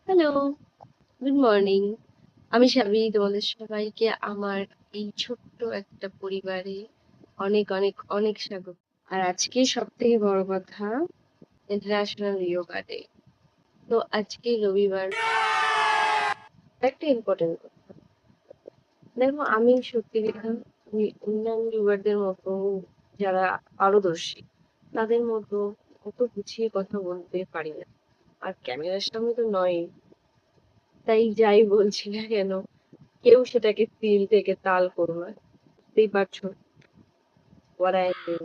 Hello, good morning. আমি সাবি, তোমাদের সবাইকে আমার এই ছোট্ট একটা পরিবারে অনেক অনেক অনেক স্বাগত। আর আজকে সব থেকে বড় কথা, ইন্টারন্যাশনাল যোগা ডে। তো আজকে রবিবার, একটা ইম্পর্টেন্ট কথা। দেখো, আমি সত্যি কথা, আমি অন্যান্য যোগারদের মতো, যারা পারদর্শী তাদের মতো অত গুছিয়ে কথা বলতে পারি না। আর ক্যামেরার সামনে তো নয়, তাই যাই বলছি না কেন কেউ সেটাকে তিল থেকে তাল করো না। বুঝতেই পারছো what I mean।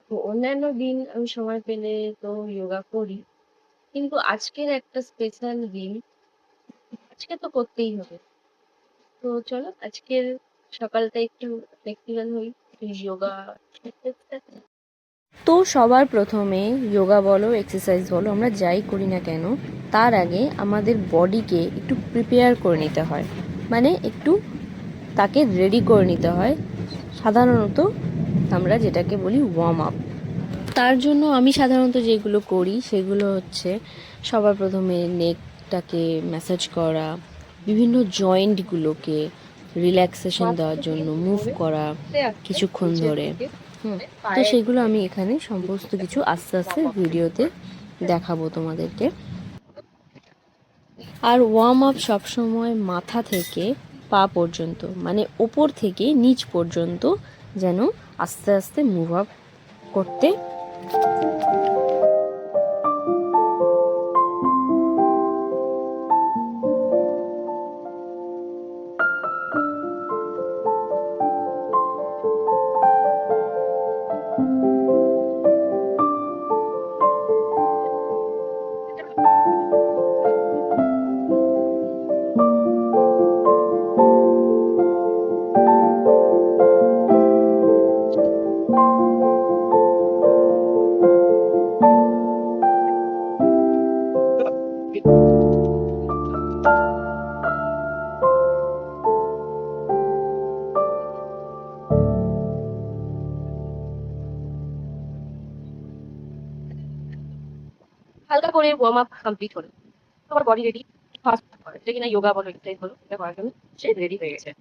তো অন্যান্য দিন আমি সময় পেলে তো যোগা করি, কিন্তু আজকের একটা স্পেশাল দিন, আজকে তো করতেই হবে। তো চলো আজকের সকালটা একটু ফ্লেক্সিবল হই, একটু যোগা। তো সবার প্রথমে যোগা বলো, এক্সারসাইজ বলো, আমরা যাই করি না কেন, তার আগে আমাদের বডিকে একটু প্রিপেয়ার করে নিতে হয়, মানে একটু তাকে রেডি করে নিতে হয়। সাধারণত আমরা যেটাকে বলি ওয়ার্ম আপ। তার জন্য আমি সাধারণত যেগুলো করি সেগুলো হচ্ছে সবার প্রথমে নেকটাকে ম্যাসাজ করা, বিভিন্ন জয়েন্টগুলোকে রিল্যাক্সেশন দেওয়ার জন্য মুভ করা কিছুক্ষণ ধরে। তো সেগুলো আমি এখানে সমস্ত কিছু আস্তে আস্তে ভিডিওতে দেখাবো তোমাদেরকে। আর ওয়ার্ম আপ সবসময় মাথা থেকে পা পর্যন্ত, মানে ওপর থেকে নিচ পর্যন্ত যেন আস্তে আস্তে মুভ আপ করতে। হালকা করে ওয়ার্ম আপ কমপ্লিট হলো, তোমার বডি রেডি। ফার্স্ট যেটা কিনা যোগা বলো, এক্সারসাইজ বলো, এটা করার জন্য সে রেডি হয়ে গেছে।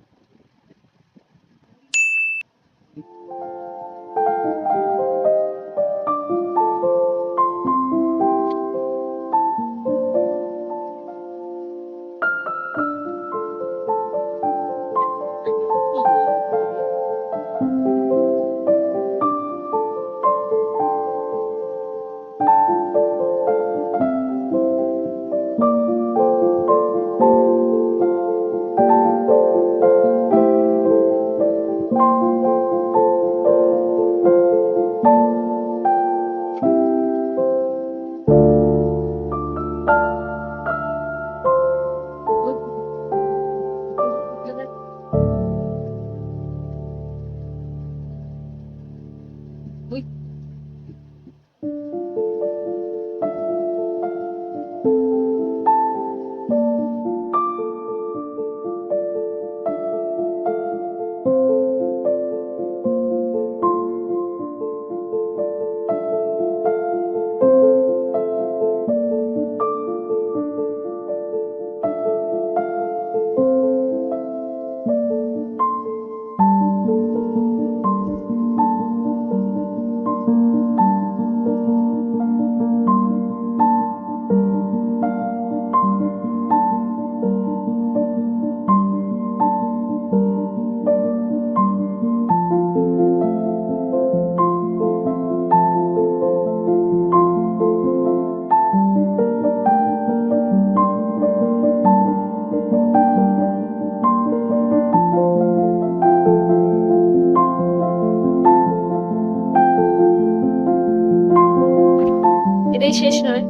এটাই শেষ নয়,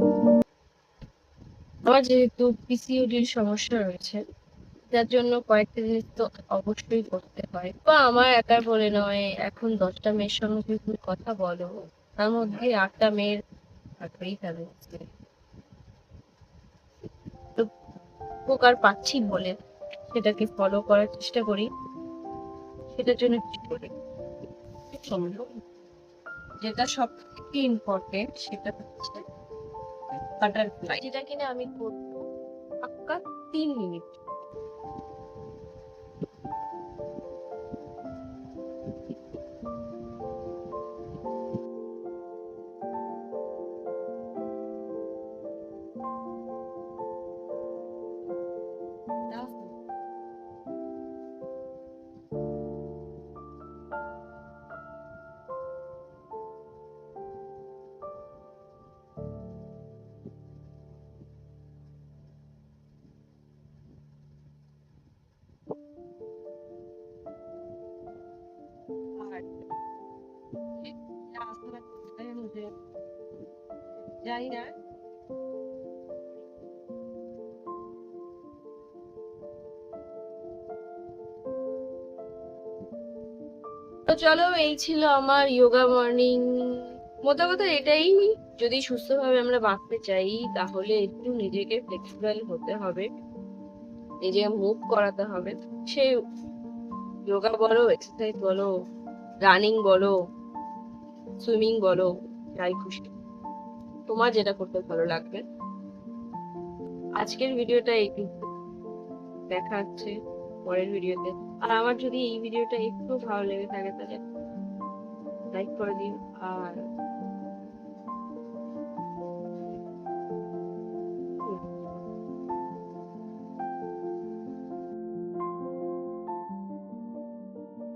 আমার যেহেতু পিসিওডির সমস্যা রয়েছে, যার জন্য কয়েকটা জিনিস তো অবশ্যই করতে হয়। বা আমার একার বলে নয়, এখন 10টা মেয়ের সঙ্গে যদি তুমি কথা বলো, তার মধ্যে 8টা মেয়ের থাকবেই ফেলে। তো উপকার পাচ্ছি বলে সেটাকে ফলো করার চেষ্টা করি, সেটার জন্য কিছু করি। যেটা সব থেকে ইম্পর্টেন্ট সেটা হচ্ছে বাটারফ্লাই, যেটা কিনা আমি করবো পাক্কা 3 মিনিট। জানি না। তো চলো, এই ছিল আমার যোগা মর্নিং। মোদ্দা কথা এটাই, যদি সুস্থভাবে আমরা বাঁচতে চাই তাহলে একটু নিজেকে ফ্লেক্সিবল হতে হবে, নিজেকে মুভ করাতে হবে। সে যোগা বলো, এক্সারসাইজ বলো, রানিং বলো, সুইমিং বলো, যাই খুশি তোমার যেটা করতে ভালো লাগবে। আজকের ভিডিওটা এইটুকু, দেখা হচ্ছে পরের ভিডিওতে। আর আমার যদি এই ভিডিওটা একটু ভালো লেগে থাকে তাহলে লাইক করে দিও, আর